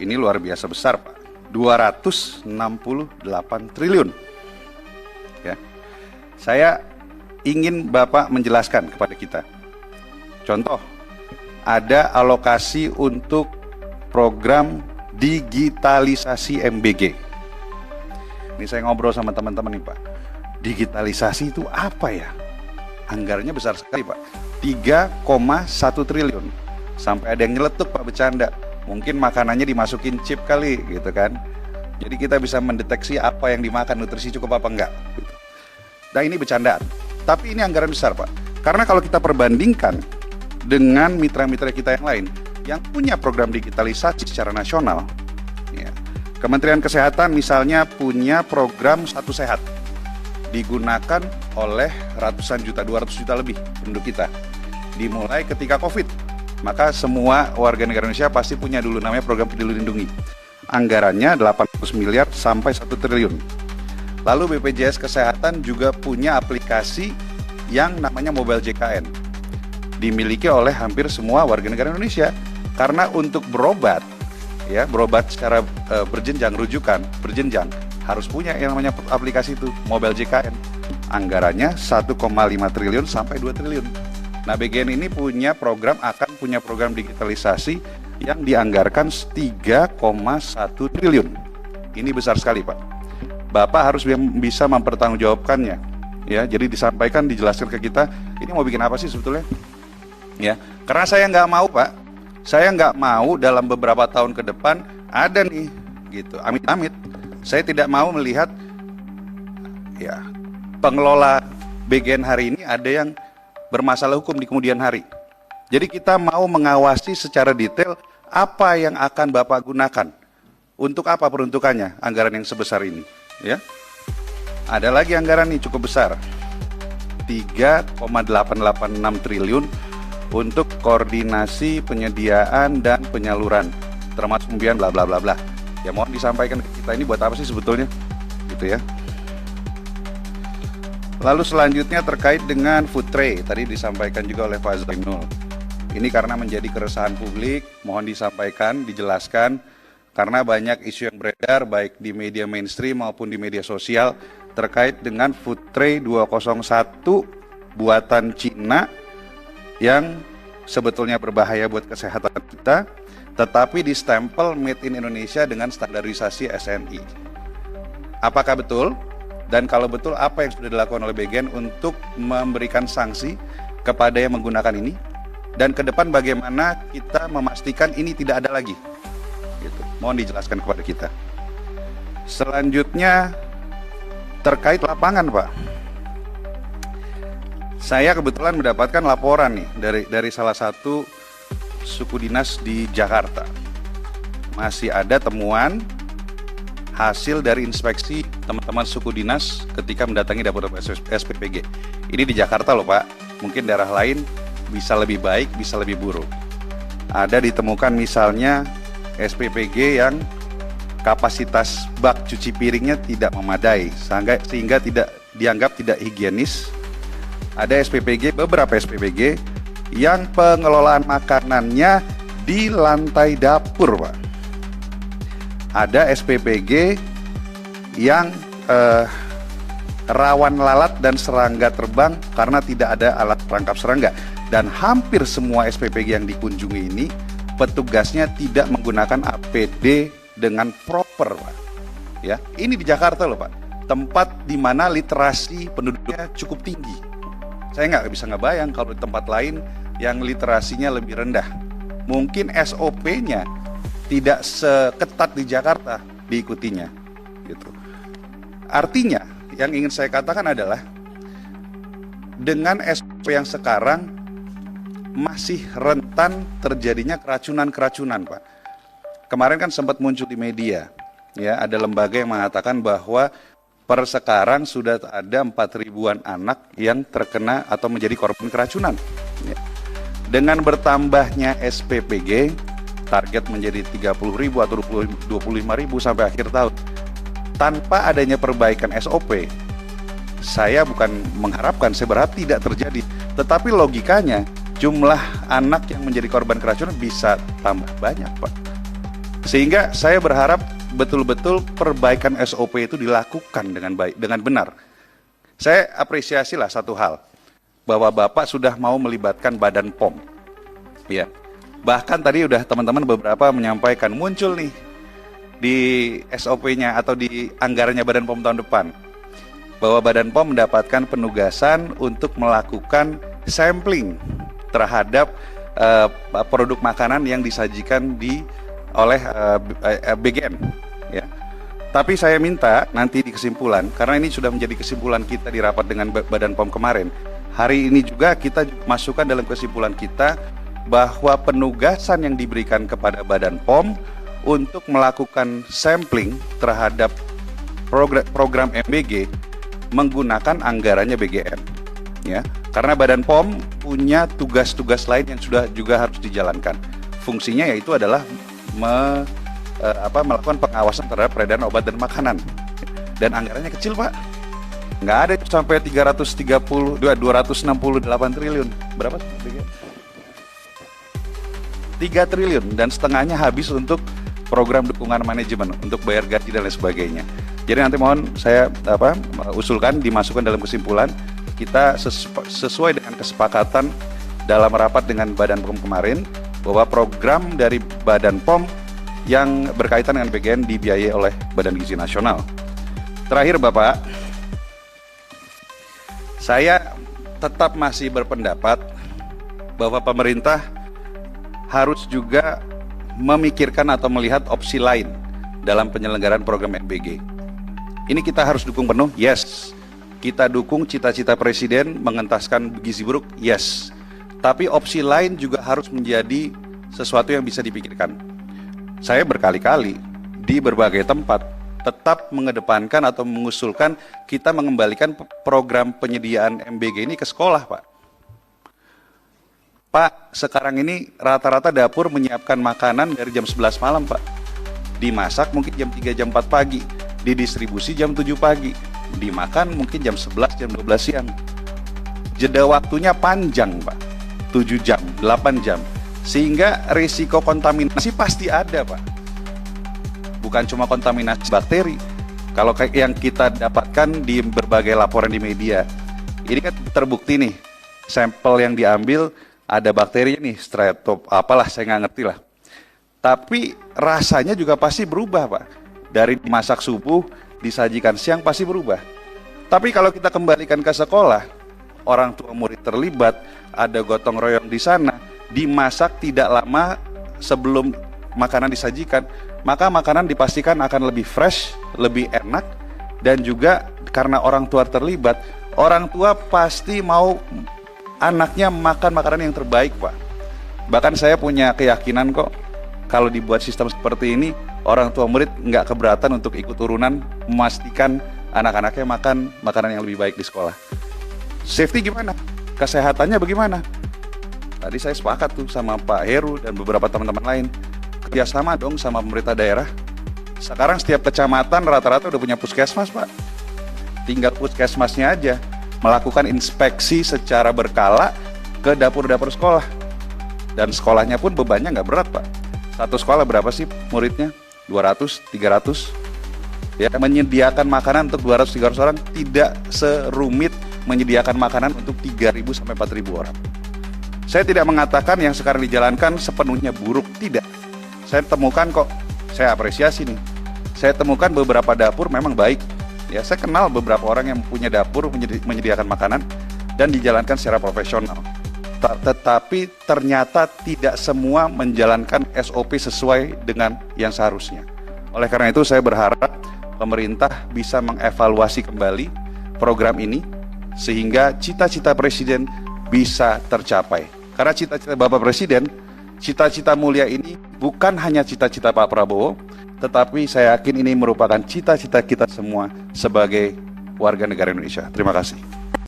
ini luar biasa besar, Pak. 268 triliun. Ya. Saya ingin Bapak menjelaskan kepada kita. Contoh, ada alokasi untuk program digitalisasi MBG. Ini saya ngobrol sama teman-teman nih, Pak. Digitalisasi itu apa ya? Anggarannya besar sekali, Pak. 3,1 triliun. Sampai ada yang nyeletuk, Pak, bercanda. Mungkin makanannya dimasukin chip kali, gitu kan. Jadi kita bisa mendeteksi apa yang dimakan, nutrisi cukup apa enggak. Gitu. Nah, ini bercandaan. Tapi ini anggaran besar, Pak. Karena kalau kita perbandingkan dengan mitra-mitra kita yang lain, yang punya program digitalisasi secara nasional, ya, Kementerian Kesehatan misalnya punya program Satu Sehat, digunakan oleh ratusan juta, 200 juta lebih penduduk kita. Dimulai ketika COVID. Maka semua warga negara Indonesia pasti punya dulu namanya program Peduli Lindungi. Anggarannya 800 miliar sampai 1 triliun. Lalu BPJS Kesehatan juga punya aplikasi yang namanya Mobile JKN. Dimiliki oleh hampir semua warga negara Indonesia. Karena untuk berobat, ya berobat secara berjenjang, rujukan, berjenjang, harus punya yang namanya aplikasi itu, Mobile JKN. Anggarannya 1,5 triliun sampai 2 triliun. Nah, BGN ini akan punya program digitalisasi yang dianggarkan 3,1 triliun. Ini besar sekali, Pak. Bapak harus bisa mempertanggungjawabkannya. Ya, jadi disampaikan, dijelaskan ke kita, ini mau bikin apa sih sebetulnya? Ya, karena saya nggak mau, Pak. Saya nggak mau dalam beberapa tahun ke depan ada nih, gitu. Amit-amit. Saya tidak mau melihat, ya, pengelola BGN hari ini ada yang bermasalah hukum di kemudian hari. Jadi kita mau mengawasi secara detail apa yang akan Bapak gunakan. Untuk apa peruntukannya anggaran yang sebesar ini, ya. Ada lagi anggaran nih cukup besar. 3,886 triliun untuk koordinasi penyediaan dan penyaluran termasuk pembiayaan bla bla bla bla. Ya, mohon disampaikan ke kita, ini buat apa sih sebetulnya? Gitu ya. Lalu selanjutnya terkait dengan food tray, tadi disampaikan juga oleh Pak Zainul. Ini karena menjadi keresahan publik, mohon disampaikan, dijelaskan, karena banyak isu yang beredar baik di media mainstream maupun di media sosial terkait dengan food tray 201 buatan Cina yang sebetulnya berbahaya buat kesehatan kita, tetapi distempel made in Indonesia dengan standarisasi SNI. Apakah betul? Dan kalau betul, apa yang sudah dilakukan oleh BGN untuk memberikan sanksi kepada yang menggunakan ini? Dan ke depan bagaimana kita memastikan ini tidak ada lagi? Gitu. Mohon dijelaskan kepada kita. Selanjutnya terkait lapangan, Pak. Saya kebetulan mendapatkan laporan nih dari salah satu suku dinas di Jakarta. Masih ada temuan hasil dari inspeksi teman-teman suku dinas ketika mendatangi dapur SPPG. Ini di Jakarta loh, Pak. Mungkin daerah lain bisa lebih baik, bisa lebih buruk. Ada ditemukan misalnya SPPG yang kapasitas bak cuci piringnya tidak memadai sehingga tidak dianggap tidak higienis. Ada beberapa SPPG yang pengelolaan makanannya di lantai dapur, Pak. Ada SPPG yang rawan lalat dan serangga terbang karena tidak ada alat perangkap serangga. Dan hampir semua SPPG yang dikunjungi ini petugasnya tidak menggunakan APD dengan proper, Pak. Ya, ini di Jakarta loh, Pak. Tempat di mana literasi penduduknya cukup tinggi. Saya nggak bisa ngebayang kalau di tempat lain yang literasinya lebih rendah. Mungkin SOP-nya tidak seketat di Jakarta diikutinya, gitu. Artinya, yang ingin saya katakan adalah dengan SOP yang sekarang masih rentan terjadinya keracunan-keracunan, Pak. Kemarin kan sempat muncul di media, ya, ada lembaga yang mengatakan bahwa per sekarang sudah ada 4.000-an anak yang terkena atau menjadi korban keracunan. Ya. Dengan bertambahnya SPPG, target menjadi 30.000 atau 25.000 sampai akhir tahun. Tanpa adanya perbaikan SOP, saya bukan mengharapkan, saya berharap tidak terjadi. Tetapi logikanya, jumlah anak yang menjadi korban keracunan bisa tambah banyak, Pak. Sehingga saya berharap betul-betul perbaikan SOP itu dilakukan dengan baik, dengan benar. Saya apresiasi lah satu hal, bahwa Bapak sudah mau melibatkan Badan POM. Ya. Bahkan tadi udah teman-teman beberapa menyampaikan muncul nih di SOP-nya atau di anggarannya Badan POM tahun depan, bahwa Badan POM mendapatkan penugasan untuk melakukan sampling terhadap produk makanan yang disajikan oleh BGN. Ya. Tapi saya minta nanti di kesimpulan, karena ini sudah menjadi kesimpulan kita di rapat dengan Badan POM kemarin, hari ini juga kita masukkan dalam kesimpulan kita bahwa penugasan yang diberikan kepada Badan POM untuk melakukan sampling terhadap program MBG menggunakan anggarannya BGN, ya. Karena Badan POM punya tugas-tugas lain yang sudah juga harus dijalankan. Fungsinya yaitu adalah melakukan pengawasan terhadap peredaran obat dan makanan. Dan anggarannya kecil, Pak. Nggak ada sampai 268 triliun. Berapa sih BGN? 3 triliun dan setengahnya habis untuk program dukungan manajemen untuk bayar gaji dan lain sebagainya. Jadi nanti mohon saya usulkan dimasukkan dalam kesimpulan kita sesuai dengan kesepakatan dalam rapat dengan Badan POM kemarin, bahwa program dari Badan POM yang berkaitan dengan BGN dibiayai oleh Badan Gizi Nasional. Terakhir Bapak, saya tetap masih berpendapat bahwa pemerintah harus juga memikirkan atau melihat opsi lain dalam penyelenggaraan program MBG. Ini kita harus dukung penuh, yes. Kita dukung cita-cita Presiden mengentaskan gizi buruk, yes. Tapi opsi lain juga harus menjadi sesuatu yang bisa dipikirkan. Saya berkali-kali di berbagai tempat tetap mengedepankan atau mengusulkan kita mengembalikan program penyediaan MBG ini ke sekolah, Pak. Pak, sekarang ini rata-rata dapur menyiapkan makanan dari jam 11 malam, Pak. Dimasak mungkin jam 3, jam 4 pagi. Didistribusi jam 7 pagi. Dimakan mungkin jam 11, jam 12 siang. Jeda waktunya panjang, Pak. 7 jam, 8 jam. Sehingga risiko kontaminasi pasti ada, Pak. Bukan cuma kontaminasi bakteri. Kalau kayak yang kita dapatkan di berbagai laporan di media, ini kan terbukti nih, sampel yang diambil ada bakterinya nih, streptop, apalah saya nggak ngerti lah. Tapi rasanya juga pasti berubah, Pak. Dari masak subuh, disajikan siang pasti berubah. Tapi kalau kita kembalikan ke sekolah, orang tua murid terlibat, ada gotong royong di sana, dimasak tidak lama sebelum makanan disajikan, maka makanan dipastikan akan lebih fresh, lebih enak, dan juga karena orang tua terlibat, orang tua pasti mau anaknya makan makanan yang terbaik, Pak. Bahkan saya punya keyakinan kok, kalau dibuat sistem seperti ini, orang tua murid nggak keberatan untuk ikut urunan memastikan anak-anaknya makan makanan yang lebih baik di sekolah. Safety gimana? Kesehatannya bagaimana? Tadi saya sepakat tuh sama Pak Heru dan beberapa teman-teman lain. Kerjasama dong sama pemerintah daerah. Sekarang setiap kecamatan rata-rata udah punya puskesmas, Pak. Tinggal puskesmasnya aja melakukan inspeksi secara berkala ke dapur-dapur sekolah. Dan sekolahnya pun bebannya nggak berat, Pak. Satu sekolah berapa sih muridnya? 200, 300. Ya, menyediakan makanan untuk 200-300 orang tidak serumit menyediakan makanan untuk 3.000 sampai 4.000 orang. Saya tidak mengatakan yang sekarang dijalankan sepenuhnya buruk, tidak. Saya temukan kok, saya apresiasi nih. Saya temukan beberapa dapur memang baik. Ya, saya kenal beberapa orang yang punya dapur menyediakan makanan dan dijalankan secara profesional. Tetapi ternyata tidak semua menjalankan SOP sesuai dengan yang seharusnya. Oleh karena itu saya berharap pemerintah bisa mengevaluasi kembali program ini sehingga cita-cita Presiden bisa tercapai. Karena cita-cita Bapak Presiden, cita-cita mulia ini bukan hanya cita-cita Pak Prabowo, tetapi saya yakin ini merupakan cita-cita kita semua sebagai warga negara Indonesia. Terima kasih.